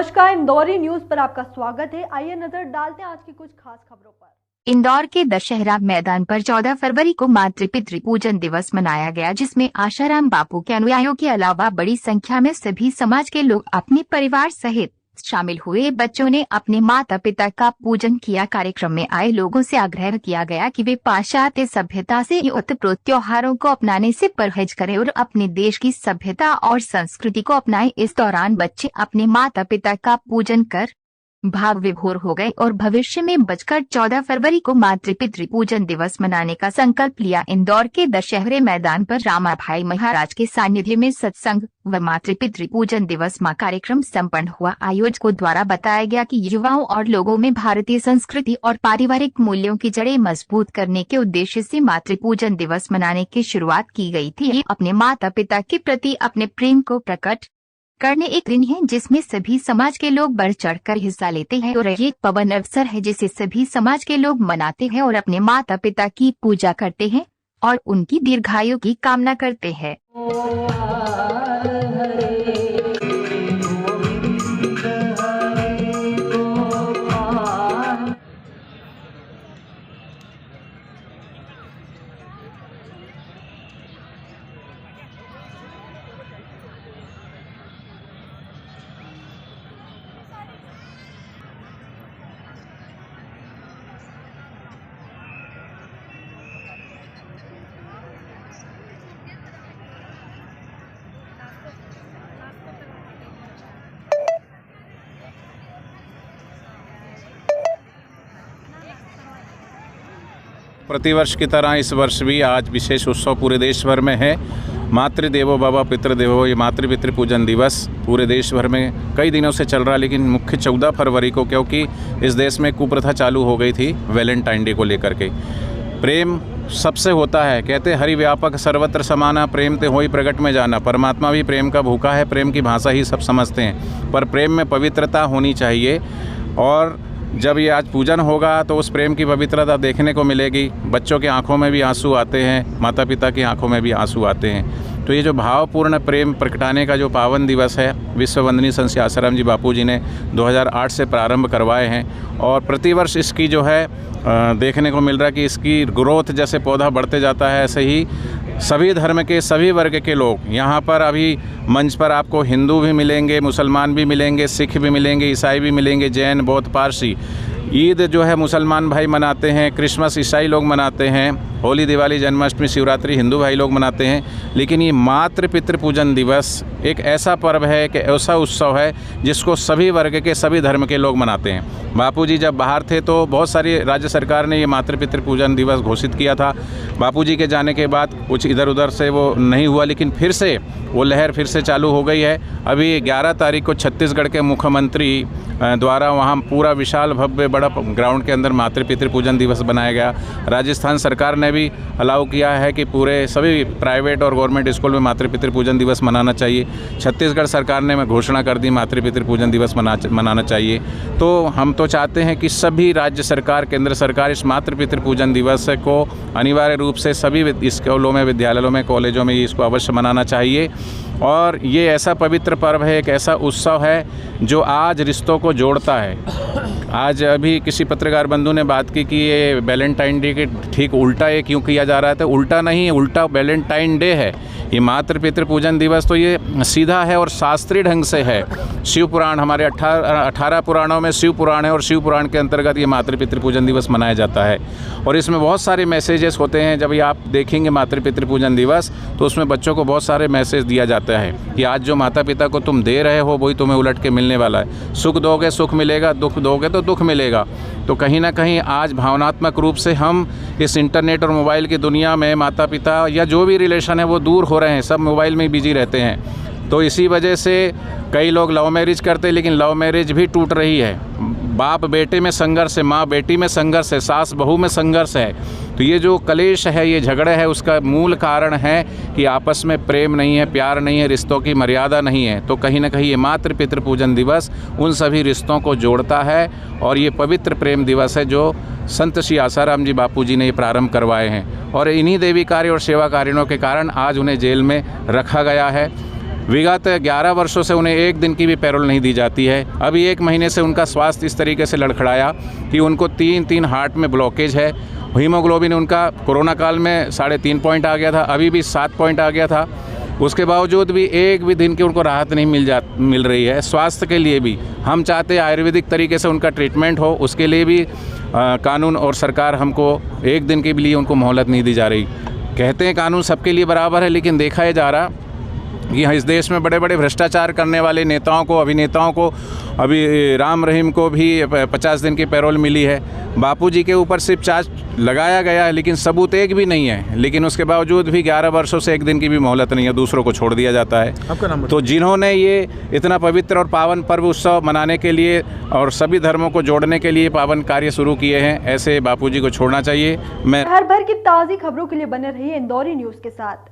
नमस्कार, इंदौरी न्यूज पर आपका स्वागत है। आइए नजर डालते हैं आज की कुछ खास खबरों पर। इंदौर के दशहरा मैदान पर 14 फरवरी को मातृ पितृ पूजन दिवस मनाया गया, जिसमें आशाराम बापू के अनुयायियों के अलावा बड़ी संख्या में सभी समाज के लोग अपने परिवार सहित शामिल हुए। बच्चों ने अपने माता पिता का पूजन किया। कार्यक्रम में आए लोगों से आग्रह किया गया कि वे पाश्चात्य सभ्यता से ओतप्रोत त्योहारों को अपनाने से परहेज करें और अपने देश की सभ्यता और संस्कृति को अपनाएं। इस दौरान बच्चे अपने माता पिता का पूजन कर भाव विभोर हो गए और भविष्य में बचकर 14 फरवरी को मातृ पितृ पूजन दिवस मनाने का संकल्प लिया। इंदौर के दशहरे मैदान पर रामाभाई महाराज के सानिध्य में सत्संग व मातृ पितृ पूजन दिवस माह कार्यक्रम संपन्न हुआ। आयोजकों द्वारा बताया गया कि युवाओं और लोगों में भारतीय संस्कृति और पारिवारिक मूल्यों की जड़ें मजबूत करने के उद्देश्य से मातृ पूजन दिवस मनाने की शुरुआत की गई थी। ये अपने माता पिता के प्रति अपने प्रेम को प्रकट करने एक दिन है जिसमें सभी समाज के लोग बढ़ चढ़कर हिस्सा लेते हैं और ये पवन अवसर है जिसे सभी समाज के लोग मनाते हैं और अपने माता पिता की पूजा करते हैं और उनकी दीर्घायु की कामना करते हैं। प्रतिवर्ष की तरह इस वर्ष भी आज विशेष उत्सव पूरे देश भर में है। मातृ देवो भव पितृ देवो, ये मातृ पितृ पूजन दिवस पूरे देश भर में कई दिनों से चल रहा है, लेकिन मुख्य 14 फरवरी को, क्योंकि इस देश में कुप्रथा चालू हो गई थी वैलेंटाइन डे को लेकर के। प्रेम सबसे होता है, कहते हरि व्यापक सर्वत्र समाना, प्रेम ते होई प्रगट में जाना। परमात्मा भी प्रेम का भूखा है, प्रेम की भाषा ही सब समझते हैं, पर प्रेम में पवित्रता होनी चाहिए। और जब ये आज पूजन होगा तो उस प्रेम की पवित्रता देखने को मिलेगी। बच्चों की आंखों में भी आंसू आते हैं, माता पिता की आंखों में भी आंसू आते हैं। तो ये जो भावपूर्ण प्रेम प्रगटाने का जो पावन दिवस है, विश्व वंदनीय संत श्री आसाराम जी बापू जी ने 2008 से प्रारंभ करवाए हैं और प्रतिवर्ष इसकी जो है देखने को मिल रहा है कि इसकी ग्रोथ, जैसे पौधा बढ़ते जाता है ऐसे ही सभी धर्म के सभी वर्ग के लोग यहाँ पर, अभी मंच पर आपको हिंदू भी मिलेंगे, मुसलमान भी मिलेंगे, सिख भी मिलेंगे, ईसाई भी मिलेंगे, जैन, बौद्ध, पारसी। ईद जो है मुसलमान भाई मनाते हैं, क्रिसमस ईसाई लोग मनाते हैं, होली, दिवाली, जन्माष्टमी, शिवरात्रि हिंदू भाई लोग मनाते हैं। लेकिन ये मातृ पितृ पूजन दिवस एक ऐसा पर्व है, एक ऐसा उत्सव है जिसको सभी वर्ग के सभी धर्म के लोग मनाते हैं। बापूजी जब बाहर थे तो बहुत सारी राज्य सरकार ने ये मातृ पितृ पूजन दिवस घोषित किया था। बापूजी के जाने के बाद कुछ इधर उधर से वो नहीं हुआ, लेकिन फिर से वो लहर फिर से चालू हो गई है। अभी 11 तारीख को छत्तीसगढ़ के मुख्यमंत्री द्वारा वहाँ पूरा विशाल भव्य बड़ा ग्राउंड के अंदर मातृ पितृ पूजन दिवस बनाया गया। राजस्थान सरकार ने भी अलाउ किया है कि पूरे सभी प्राइवेट और गवर्नमेंट स्कूल में मातृ पितृ पूजन दिवस मनाना चाहिए। छत्तीसगढ़ सरकार ने घोषणा कर दी मातृ पितृ पूजन दिवस मनाना चाहिए। तो हम तो चाहते हैं कि सभी राज्य सरकार, केंद्र सरकार इस मातृ पितृ पूजन दिवस को अनिवार्य रूप से सभी स्कूलों में, विद्यालयों में, कॉलेजों में इसको अवश्य मनाना चाहिए। और ये ऐसा पवित्र पर्व है, एक ऐसा उत्सव है जो आज रिश्तों को जोड़ता है। आज अभी किसी पत्रकार बंधु ने बात की कि ये वैलेंटाइन डे के ठीक उल्टा ये क्यों किया जा रहा है, तो उल्टा नहीं है, उल्टा वैलेंटाइन डे है। ये मातृ पितृ पूजन दिवस तो ये सीधा है और शास्त्रीय ढंग से है। शिव पुराण, हमारे 18 पुराणों में शिव पुराण है और शिव पुराण के अंतर्गत ये मातृ पितृ पूजन दिवस मनाया जाता है। और इसमें बहुत सारे मैसेजेस होते हैं। जब ये आप देखेंगे मातृ पितृ पूजन दिवस तो उसमें बच्चों को बहुत सारे मैसेज दिया जाता है कि आज जो माता पिता को तुम दे रहे हो वही तुम्हें उलट के मिलने वाला है। सुख दोगे सुख मिलेगा, दुख दोगे तो दुख मिलेगा। तो कहीं ना कहीं आज भावनात्मक रूप से हम इस इंटरनेट और मोबाइल की दुनिया में माता पिता या जो भी रिलेशन है वो दूर हो रहे हैं, सब मोबाइल में बिजी रहते हैं। तो इसी वजह से कई लोग लव मैरिज करते हैं, लेकिन लव मैरिज भी टूट रही है। बाप बेटे में संघर्ष है, माँ बेटी में संघर्ष है, सास बहू में संघर्ष है। तो ये जो कलेश है, ये झगड़े है, उसका मूल कारण है कि आपस में प्रेम नहीं है, प्यार नहीं है, रिश्तों की मर्यादा नहीं है। तो कहीं ना कहीं ये मातृ पितृ पूजन दिवस उन सभी रिश्तों को जोड़ता है और ये पवित्र प्रेम दिवस है जो संत श्री आसाराम जी बापू जी ने ये प्रारंभ करवाए हैं। और इन्हीं देवी कार्य और सेवा कार्यों के कारण आज उन्हें जेल में रखा गया है। विगत 11 वर्षों से उन्हें एक दिन की भी पैरोल नहीं दी जाती है। अभी 1 महीने से उनका स्वास्थ्य इस तरीके से लड़खड़ाया कि उनको 3 हार्ट में ब्लॉकेज है। हीमोग्लोबिन उनका कोरोना काल में 3.5 पॉइंट आ गया था, अभी भी 7 पॉइंट आ गया था। उसके बावजूद भी एक भी दिन की उनको राहत नहीं मिल रही है। स्वास्थ्य के लिए भी हम चाहते हैं आयुर्वेदिक तरीके से उनका ट्रीटमेंट हो, उसके लिए भी कानून और सरकार हमको एक दिन के लिए उनको मोहलत नहीं दी जा रही। कहते हैं कानून सबके लिए बराबर है, लेकिन देखा ही जा रहा कि इस देश में बड़े बड़े भ्रष्टाचार करने वाले नेताओं को, अभिनेताओं को, अभी राम रहीम को भी 50 दिन की पैरोल मिली है। बापूजी के ऊपर सिर्फ चार्ज लगाया गया है, लेकिन सबूत एक भी नहीं है। लेकिन उसके बावजूद भी 11 वर्षों से एक दिन की भी मोहलत नहीं है, दूसरों को छोड़ दिया जाता है। आपका नाम तो जिन्होंने ये इतना पवित्र और पावन पर्व उत्सव मनाने के लिए और सभी धर्मों को जोड़ने के लिए पावन कार्य शुरू किए हैं, ऐसे बापूजी को छोड़ना चाहिए। मैं हर भर की ताज़ी खबरों के लिए बने रहिए इंदौरी न्यूज़ के साथ।